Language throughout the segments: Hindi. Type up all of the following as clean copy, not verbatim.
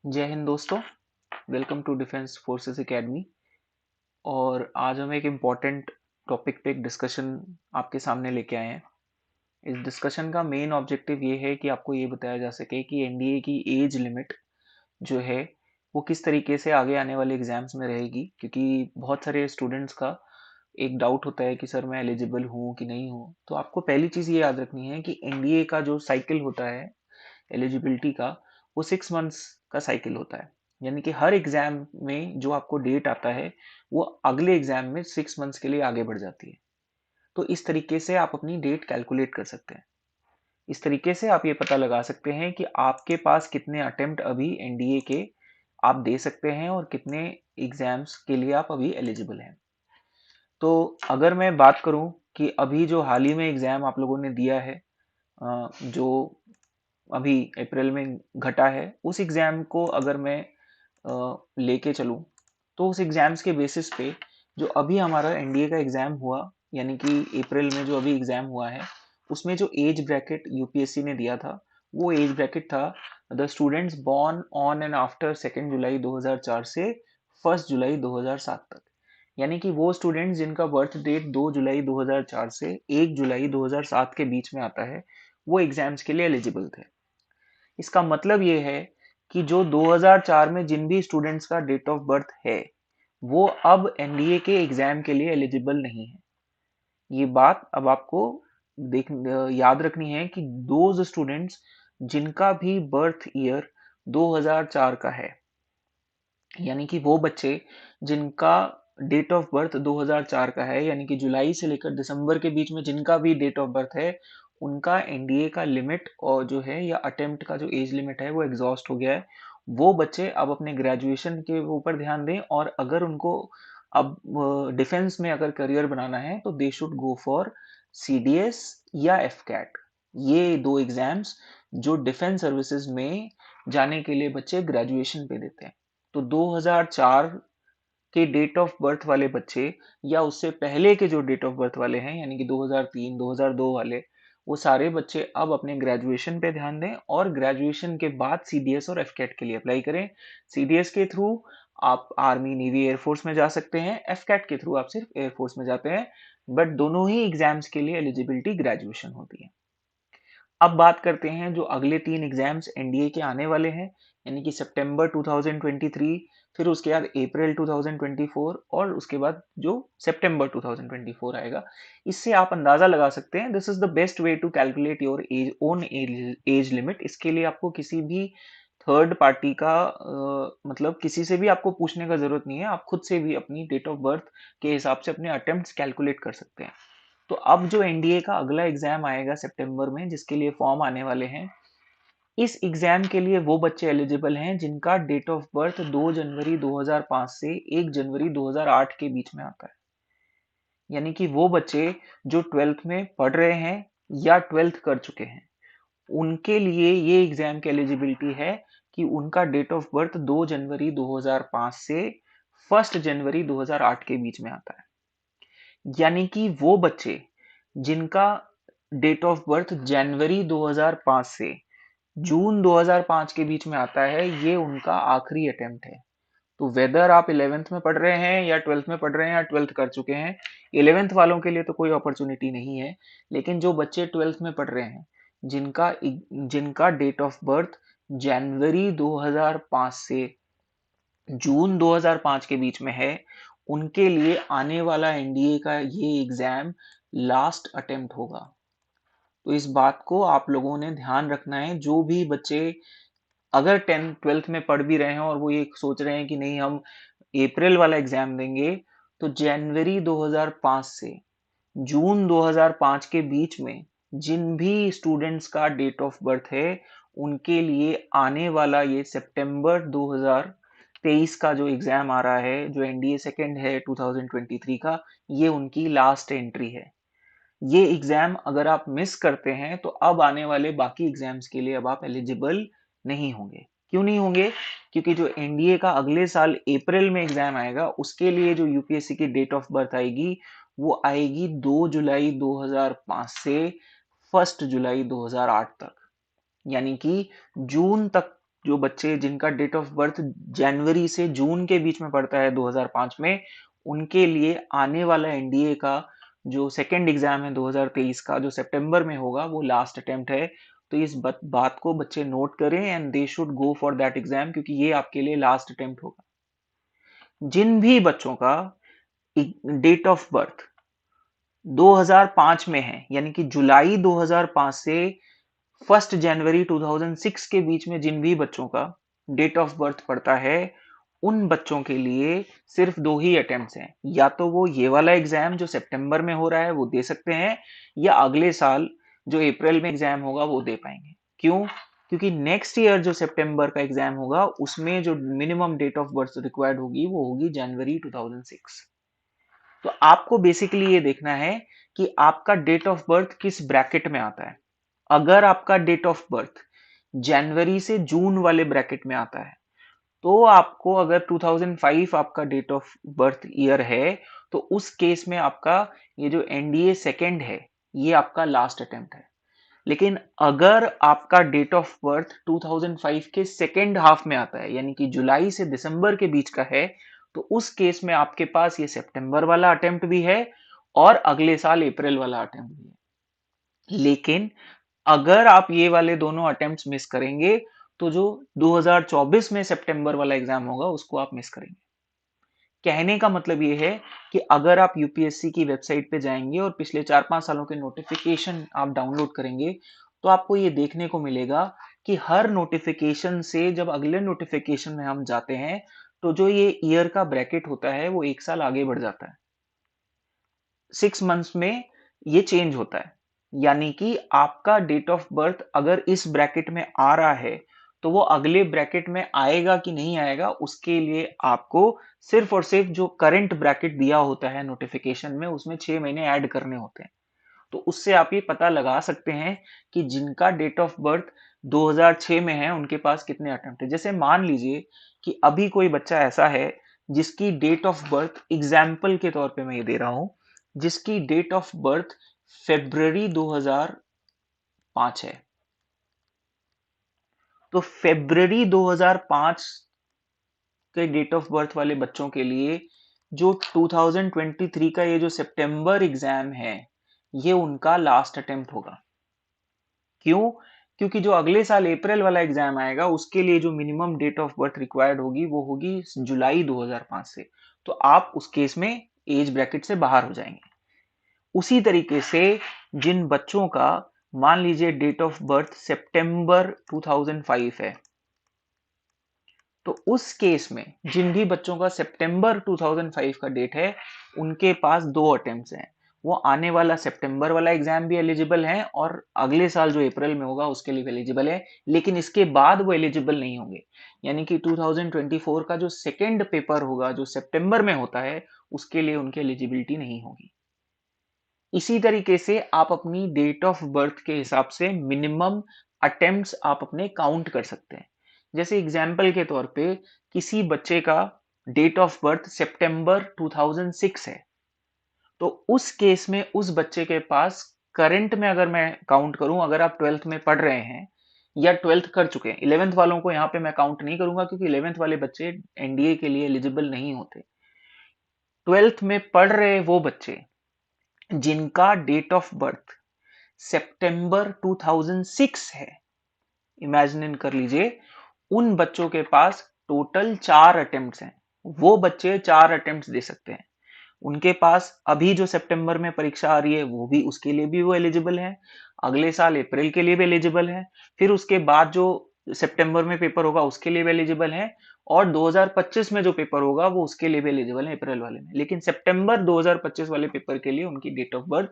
जय हिंद दोस्तों। Welcome to defence forces academy. और आज हम एक इम्पॉर्टेंट टॉपिक पे एक डिस्कशन आपके सामने लेके आए हैं। इस डिस्कशन का मेन ऑब्जेक्टिव ये है कि आपको ये बताया जा सके कि एनडीए की एज लिमिट जो है वो किस तरीके से आगे आने वाले एग्जाम्स में रहेगी, क्योंकि बहुत सारे स्टूडेंट्स का एक डाउट होता है कि सर मैं एलिजिबल हूँ कि नहीं हूँ। तो आपको पहली चीज़ ये याद रखनी है कि एनडीए का जो साइकिल होता है एलिजिबिलिटी का, वो 6 मंथ्स का साइकिल होता है। यानी कि हर एग्जाम में जो आपको डेट आता है वो अगले एग्जाम में 6 मंथ्स के लिए आगे बढ़ जाती है। तो इस तरीके से आप अपनी डेट कैलकुलेट कर सकते हैं। इस तरीके से आप ये पता लगा सकते हैं कि आपके पास कितने अटेम्प्ट अभी एनडीए के आप दे सकते हैं और कितने एग्जाम्स के लिए आप अभी एलिजिबल हैं। तो अगर मैं बात करूं कि अभी जो हाल ही में एग्जाम आप लोगों ने दिया है, जो अभी अप्रैल में घटा है, उस एग्जाम को अगर मैं लेके चलूं तो उस एग्जाम्स के बेसिस पे जो अभी हमारा एनडीए का एग्जाम हुआ, यानी कि अप्रैल में जो अभी एग्जाम हुआ है, उसमें जो एज ब्रैकेट यूपीएससी ने दिया था वो एज ब्रैकेट था the students born on and after 2 जुलाई 2004 से 1 जुलाई 2007 तक। यानी कि वो स्टूडेंट्स जिनका बर्थ डेट 2 जुलाई 2004 से 1 जुलाई 2007 के बीच में आता है, वो एग्जाम्स के लिए एलिजिबल थे। इसका मतलब ये है कि जो 2004 में जिन भी स्टूडेंट्स का डेट ऑफ बर्थ है वो अब एनडीए के एग्जाम के लिए एलिजिबल नहीं है। ये बात अब आपको देख याद रखनी है कि दोज स्टूडेंट्स जिनका भी बर्थ ईयर 2004 का है, यानी कि वो बच्चे जिनका डेट ऑफ बर्थ 2004 का है, यानी कि जुलाई से लेकर दिसंबर के बीच में जिनका भी डेट ऑफ बर्थ है, उनका एनडीए का लिमिट और जो है या अटेम्प्ट का जो एज लिमिट है वो एग्जॉस्ट हो गया है। वो बच्चे अब अपने ग्रेजुएशन के ऊपर ध्यान दें, और अगर उनको अब डिफेंस में अगर करियर बनाना है तो they should go for CDS या एफ कैट। ये दो एग्जाम्स जो डिफेंस सर्विसेज में जाने के लिए बच्चे ग्रेजुएशन पे देते हैं। तो 2004 के डेट ऑफ बर्थ वाले बच्चे या उससे पहले के जो डेट ऑफ बर्थ वाले हैं, यानी कि 2003 2002 वाले, वो सारे बच्चे अब अपने ग्रेजुएशन पे ध्यान दें और ग्रेजुएशन के बाद सीडीएस और एफकेट के लिए अप्लाई करें। सीडीएस के थ्रू आप आर्मी नेवी एयरफोर्स में जा सकते हैं, एफकेट के थ्रू आप सिर्फ एयरफोर्स में जाते हैं, बट दोनों ही एग्जाम्स के लिए एलिजिबिलिटी ग्रेजुएशन होती है। अब बात करते हैं जो अगले 3 एग्जाम्स एनडीए के आने वाले हैं, यानी कि सितंबर 2023, फिर उसके बाद अप्रैल 2024 और उसके बाद जो सितंबर 2024 आएगा। इससे आप अंदाजा लगा सकते हैं, this is the best way to calculate your age own age limit. इसके लिए आपको किसी भी थर्ड पार्टी का मतलब किसी से भी आपको पूछने का जरूरत नहीं है, आप खुद से भी अपनी डेट ऑफ बर्थ के हिसाब से अपने अटेम्प्ट्स कैलकुलेट कर सकते हैं। तो अब जो एनडीए का अगला एग्जाम आएगा सितंबर में, जिसके लिए फॉर्म आने वाले हैं, इस एग्जाम के लिए वो बच्चे एलिजिबल हैं जिनका डेट ऑफ बर्थ 2 जनवरी 2005 से 1 जनवरी 2008 के बीच में आता है। यानी कि वो बच्चे जो ट्वेल्थ में पढ़ रहे हैं या ट्वेल्थ कर चुके हैं, उनके लिए ये एग्जाम की एलिजिबिलिटी है कि उनका डेट ऑफ बर्थ 2 जनवरी 2005 से 1 जनवरी 2008 के बीच में आता है। यानी कि वो बच्चे जिनका डेट ऑफ बर्थ जनवरी 2005 से जून 2005 के बीच में आता है, ये उनका आखिरी अटेम्प्ट है। तो वेदर आप 11th में पढ़ रहे हैं या 12th में पढ़ रहे हैं या 12th कर चुके हैं, 11th वालों के लिए तो कोई अपॉर्चुनिटी नहीं है। लेकिन जो बच्चे 12th में पढ़ रहे हैं, जिनका जिनका डेट ऑफ बर्थ जनवरी 2005 से जून 2005 के बीच में है, उनके लिए आने वाला एनडीए का ये एग्जाम लास्ट अटेम्प्ट होगा। तो इस बात को आप लोगों ने ध्यान रखना है। जो भी बच्चे अगर 10th 12th में पढ़ भी रहे हैं और वो ये सोच रहे हैं कि नहीं हम अप्रैल वाला एग्जाम देंगे, तो जनवरी 2005 से जून 2005 के बीच में जिन भी स्टूडेंट्स का डेट ऑफ बर्थ है, उनके लिए आने वाला ये सितंबर 2023 का जो एग्जाम आ रहा है, जो एनडीए सेकेंड है 2023 का, ये उनकी लास्ट एंट्री है। ये एग्जाम अगर आप मिस करते हैं तो अब आने वाले बाकी एग्जाम्स के लिए अब आप एलिजिबल नहीं होंगे। क्यों नहीं होंगे? क्योंकि जो एनडीए का अगले साल अप्रैल में एग्जाम आएगा, उसके लिए जो यूपीएससी की डेट ऑफ बर्थ आएगी वो आएगी 2 जुलाई 2005 से 1 जुलाई 2008 तक। यानी कि जून तक जो बच्चे जिनका डेट ऑफ बर्थ जनवरी से जून के बीच में पड़ता है 2005 में, उनके लिए आने वाला एनडीए का जो सेकेंड एग्जाम है 2023 का, जो सितंबर में होगा, वो लास्ट अटेम्प्ट है। तो इस बात को बच्चे नोट करें and they should go for that exam, क्योंकि ये आपके लिए लास्ट अटेम्प्ट होगा। जिन भी बच्चों का डेट ऑफ बर्थ 2005 में है, यानी कि जुलाई 2005 से 1 जनवरी 2006 के बीच में जिन भी बच्चों का डेट ऑफ बर्थ पड़ता है, उन बच्चों के लिए सिर्फ 2 ही अटेम्प्ट्स हैं। या तो वो ये वाला एग्जाम जो सितंबर में हो रहा है वो दे सकते हैं, या अगले साल जो अप्रैल में एग्जाम होगा वो दे पाएंगे। क्यों? क्योंकि नेक्स्ट ईयर जो सितंबर का एग्जाम होगा उसमें जो minimum date of birth required होगी वो होगी जनवरी 2006। तो आपको बेसिकली ये देखना है कि आपका डेट ऑफ बर्थ किस ब्रैकेट में आता है। अगर आपका डेट ऑफ बर्थ जनवरी से जून वाले ब्रैकेट में आता है, तो आपको, अगर 2005 आपका डेट ऑफ बर्थ ईयर है, तो उस केस में आपका ये जो एनडीए सेकेंड है, ये आपका लास्ट अटेम्प्ट है। लेकिन अगर आपका डेट ऑफ बर्थ 2005 के सेकेंड हाफ में आता है, यानी कि जुलाई से दिसंबर के बीच का है, तो उस केस में आपके पास ये सितंबर वाला अटेम्प्ट भी है और अगले साल अप्रैल वाला अटेम्प्ट भी है। लेकिन अगर आप ये वाले दोनों अटेम्प्ट्स मिस करेंगे, तो जो 2024 में सितंबर वाला एग्जाम होगा उसको आप मिस करेंगे। कहने का मतलब ये है कि अगर आप यूपीएससी की वेबसाइट पे जाएंगे और पिछले 4-5 सालों के नोटिफिकेशन आप डाउनलोड करेंगे, तो आपको ये देखने को मिलेगा कि हर नोटिफिकेशन से जब अगले नोटिफिकेशन में हम जाते हैं, तो जो ये ईयर का ब्रैकेट होता है वो 1 साल आगे बढ़ जाता है। 6 मंथ्स में ये चेंज होता है। यानी कि आपका डेट ऑफ बर्थ अगर इस ब्रैकेट में आ रहा है, तो वो अगले ब्रैकेट में आएगा कि नहीं आएगा, उसके लिए आपको सिर्फ और सिर्फ जो करंट ब्रैकेट दिया होता है नोटिफिकेशन में, उसमें 6 महीने ऐड करने होते हैं। तो उससे आप ये पता लगा सकते हैं कि जिनका डेट ऑफ बर्थ 2006 में है उनके पास कितने अटेम्प्ट है। जैसे मान लीजिए कि अभी कोई बच्चा ऐसा है जिसकी डेट ऑफ बर्थ, एग्जाम्पल के तौर पे मैं ये दे रहा हूं, जिसकी डेट ऑफ बर्थ फेब्रवरी 2005 है। तो फेब्रवरी 2005 के डेट ऑफ बर्थ वाले बच्चों के लिए जो 2023 का ये जो सितंबर एग्जाम है, ये उनका लास्ट अटेम्प्ट होगा। क्यों? क्योंकि जो अगले साल अप्रैल वाला एग्जाम आएगा उसके लिए जो minimum date of birth required होगी वो होगी जुलाई 2005 से। तो आप उस केस में एज ब्रैकेट से बाहर हो जाएंगे। उसी तरीके से जिन बच्चों का, मान लीजिए, डेट ऑफ बर्थ सितंबर 2005 है, तो उस केस में जिन भी बच्चों का सितंबर 2005 का डेट है, उनके पास 2 अटेम्प्ट्स हैं। वो आने वाला सितंबर वाला एग्जाम भी एलिजिबल हैं और अगले साल जो अप्रैल में होगा उसके लिए भी एलिजिबल है, लेकिन इसके बाद वो एलिजिबल नहीं होंगे। यानी कि 2024 का जो सेकेंड पेपर होगा जो सितंबर में होता है, उसके लिए उनकी एलिजिबिलिटी नहीं होगी। इसी तरीके से आप अपनी डेट ऑफ बर्थ के हिसाब से मिनिमम अटेम्प्ट्स आप अपने काउंट कर सकते हैं। जैसे एग्जाम्पल के तौर पे किसी बच्चे का डेट ऑफ बर्थ सितंबर 2006 है, तो उस केस में उस बच्चे के पास करंट में, अगर मैं काउंट करूं, अगर आप 12th में पढ़ रहे हैं या 12th कर चुके हैं, 11th वालों को यहाँ पे मैं काउंट नहीं करूंगा क्योंकि 11th वाले बच्चे एनडीए के लिए एलिजिबल नहीं होते। 12th में पढ़ रहे वो बच्चे जिनका डेट ऑफ बर्थ सितंबर 2006 है, इमेजिन कर लीजिए, उन बच्चों के पास टोटल 4 अटेम्प्ट्स हैं। वो बच्चे 4 अटेम्प्ट्स दे सकते हैं। उनके पास अभी जो सितंबर में परीक्षा आ रही है वो भी, उसके लिए भी वो एलिजिबल है, अगले साल अप्रैल के लिए भी एलिजिबल है, फिर उसके बाद जो सितंबर में पेपर होगा उसके लिए भी एलिजिबल है, और 2025 में जो पेपर होगा वो उसके लिए भी एलिजिबल है अप्रैल वाले में। लेकिन सितंबर 2025 वाले पेपर के लिए उनकी डेट ऑफ बर्थ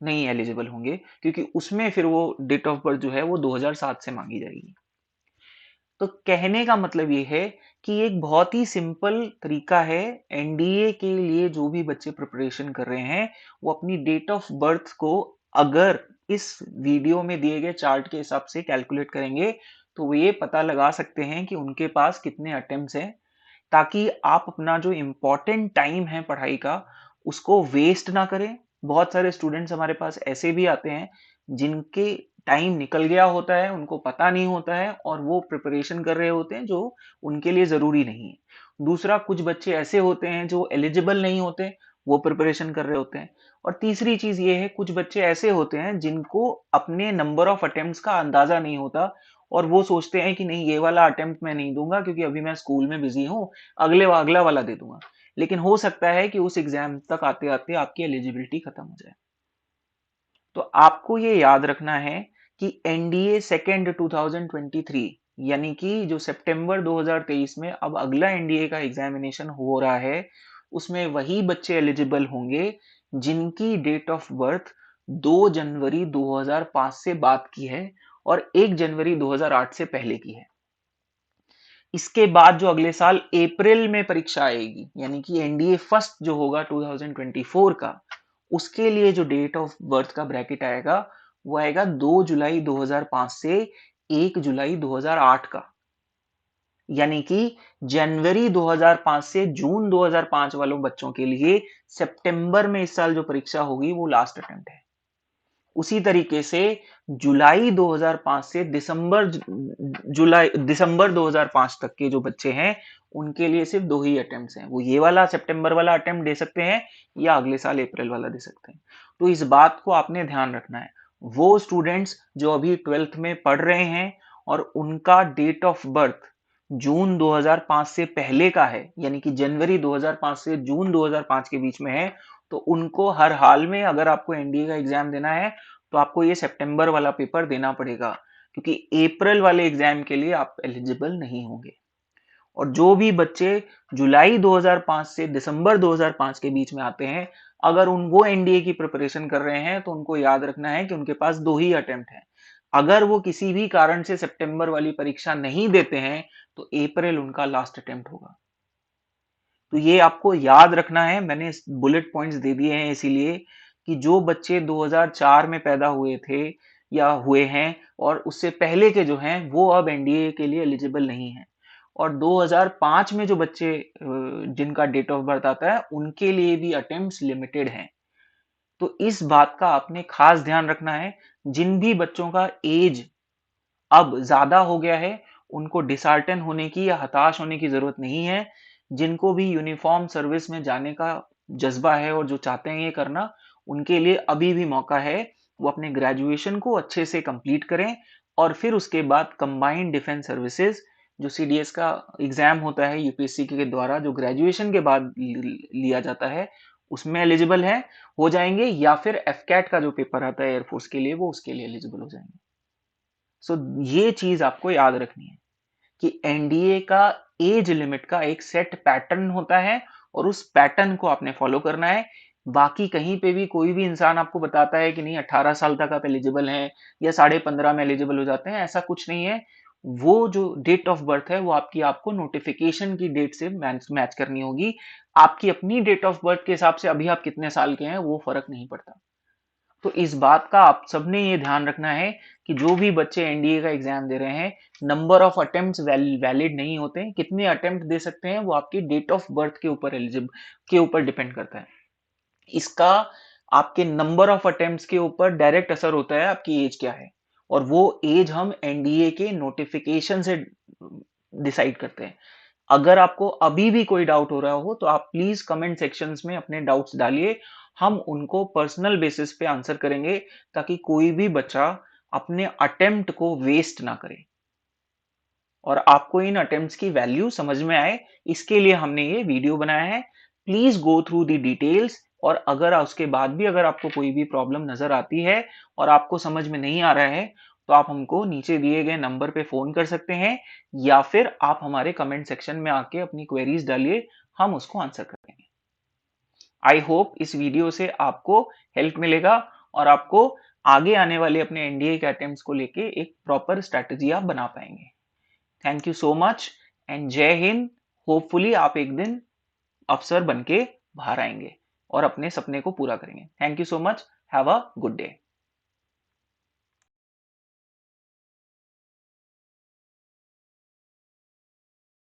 नहीं एलिजिबल होंगे, क्योंकि उसमें फिर वो डेट ऑफ बर्थ जो है वो 2007 से मांगी जाएगी। तो कहने का मतलब ये है कि एक बहुत ही सिंपल तरीका है, एनडीए के लिए जो भी बच्चे प्रिपरेशन कर रहे हैं वो अपनी डेट ऑफ बर्थ को अगर इस वीडियो में दिए गए चार्ट के हिसाब से कैलकुलेट करेंगे, तो वो ये पता लगा सकते हैं कि उनके पास कितने अटेम्प्ट्स हैं, ताकि आप अपना जो इम्पोर्टेंट टाइम है पढ़ाई का उसको वेस्ट ना करें। बहुत सारे स्टूडेंट्स हमारे पास ऐसे भी आते हैं जिनके टाइम निकल गया होता है, उनको पता नहीं होता है और वो प्रिपरेशन कर रहे होते हैं जो उनके लिए ज़रूरी नहीं है। दूसरा, कुछ बच्चे ऐसे होते हैं जो एलिजिबल नहीं होते, वो प्रिपरेशन कर रहे होते हैं। और तीसरी चीज़ ये है, कुछ बच्चे ऐसे होते हैं जिनको अपने नंबर ऑफ अटेम्प्ट्स का अंदाज़ा नहीं होता और वो सोचते हैं कि नहीं, ये वाला अटेम्प्ट मैं नहीं दूँगा क्योंकि अभी मैं स्कूल में बिज़ी हूँ, अगला वाला दे दूँगा। लेकिन हो सकता है कि उस एग्ज़ाम तक आते-आते आपकी एलिजिबिलिटी खत्म हो जाए। तो आपको ये याद रखना है कि एनडीए सेकेंड 2023 यानी कि जो सितंबर 2023 में अब अगला एनडीए का एग्जामिनेशन हो रहा है, उसमें वही बच्चे एलिजिबल होंगे जिनकी डेट ऑफ बर्थ 2 जनवरी 2005 से बाद की है और 1 जनवरी 2008 से पहले की है। इसके बाद जो अगले साल अप्रैल में परीक्षा आएगी, यानी कि एनडीए फर्स्ट जो होगा 2024 का, उसके लिए जो डेट ऑफ बर्थ का ब्रैकेट आएगा वो आएगा 2 जुलाई 2005 से 1 जुलाई 2008 का। यानी कि जनवरी 2005 से जून 2005 वालों बच्चों के लिए सितंबर में इस साल जो परीक्षा होगी वो लास्ट अटेम्प्ट है। उसी तरीके से जुलाई 2005 से दिसंबर 2005 तक के जो बच्चे हैं उनके लिए सिर्फ 2 ही अटेम्प्ट्स हैं। वो ये वाला सितंबर वाला अटेम्प्ट दे सकते हैं या अगले साल अप्रैल वाला दे सकते हैं। तो इस बात को आपने ध्यान रखना है। वो स्टूडेंट्स जो अभी 12th में पढ़ रहे हैं और उनका डेट ऑफ बर्थ जून 2005 से पहले का है, यानी कि जनवरी 2005 से जून 2005 के बीच में है, तो उनको हर हाल में अगर आपको एनडीए का एग्जाम देना है तो आपको ये सितंबर वाला पेपर देना पड़ेगा, क्योंकि अप्रैल वाले एग्जाम के लिए आप एलिजिबल नहीं होंगे। और जो भी बच्चे जुलाई 2005 से दिसंबर 2005 के बीच में आते हैं, अगर वो एनडीए की प्रिपरेशन कर रहे हैं तो उनको याद रखना है कि उनके पास 2 ही अटेम्प्ट हैं। अगर वो किसी भी कारण से सितंबर वाली परीक्षा नहीं देते हैं तो अप्रैल उनका लास्ट अटेम्प्ट होगा। तो ये आपको याद रखना है। मैंने बुलेट पॉइंट्स दे दिए हैं इसीलिए कि जो बच्चे 2004 में पैदा हुए थे या हुए हैं और उससे पहले के जो हैं वो अब एनडीए के लिए एलिजिबल नहीं हैं। और 2005 में जो बच्चे जिनका डेट ऑफ बर्थ आता है उनके लिए भी अटेम्प्ट्स लिमिटेड हैं। तो इस बात का आपने खास ध्यान रखना है। जिन भी बच्चों का एज अब ज़्यादा हो गया है, उनको डिसहार्टन होने की या हताश होने की ज़रूरत नहीं है। जिनको भी यूनिफ़ॉर्म सर्विस में जाने का जज़्बा है और जो चाहते हैं ये करना, उनके लिए अभी भी मौका है। वो अपने ग्रेजुएशन को अच्छे से कंप्लीट करें और फिर उसके बाद कंबाइंड डिफेंस सर्विसेज़, जो सीडीएस का एग्ज़ाम होता है यूपीएससी के द्वारा, जो ग्रेजुएशन के बाद लिया जाता है, उसमें एलिजिबल है, हो जाएँगे, या फिर एफकैट का जो पेपर आता है एयरफोर्स के लिए, वो उसके लिए एलिजिबल हो जाएँगे। सो ये चीज आपको याद रखनी है कि एनडीए का एज लिमिट का एक सेट पैटर्न होता है और उस पैटर्न को आपने फॉलो करना है। बाकी कहीं पे भी कोई भी इंसान आपको बताता है कि नहीं 18 साल तक आप एलिजिबल हैं या 15.5 में एलिजिबल हो जाते हैं, ऐसा कुछ नहीं है। वो जो डेट ऑफ बर्थ है वो आपको नोटिफिकेशन की डेट से मैच करनी होगी। आपकी अपनी डेट ऑफ बर्थ के हिसाब से अभी आप कितने साल के हैं वो फर्क नहीं पड़ता। तो इस बात का आप सबने ये ध्यान रखना है कि जो भी बच्चे एनडीए का एग्जाम दे रहे हैं, नंबर ऑफ अटेम्प्ट्स वैलिड नहीं होते। कितने अटेम्प्ट दे सकते हैं वो आपकी डेट ऑफ बर्थ के ऊपर डिपेंड करता है। इसका आपके नंबर ऑफ अटेम्प्ट्स के ऊपर डायरेक्ट असर होता है आपकी एज क्या है, और वो एज हम एनडीए के नोटिफिकेशन से डिसाइड करते हैं। अगर आपको अभी भी कोई डाउट हो रहा हो तो आप प्लीज कमेंट सेक्शंस में अपने डाउट्स डालिए। हम उनको पर्सनल बेसिस पे आंसर करेंगे ताकि कोई भी बच्चा अपने अटेम्प्ट को वेस्ट ना करे और आपको इन अटेम्प्ट्स की वैल्यू समझ में आए, इसके लिए हमने ये वीडियो बनाया है। Please go through the details, और अगर उसके बाद भी अगर आपको कोई भी प्रॉब्लम नजर आती है और आपको समझ में नहीं आ रहा है तो आप हमको नीचे दिए गए नंबर पे फोन कर सकते हैं या फिर आप हमारे कमेंट सेक्शन में आके अपनी क्वेरीज डालिए, हम उसको आंसर करेंगे। आई होप इस वीडियो से आपको हेल्प मिलेगा और आपको आगे आने वाले अपने एनडीए के अटेम्प्ट्स को लेके एक प्रॉपर स्ट्रैटेजी आप बना पाएंगे। Thank you so much and जय हिंद। होपफुली आप एक दिन अफसर बन के बाहर आएंगे और अपने सपने को पूरा करेंगे। Thank you so much. Have a good day.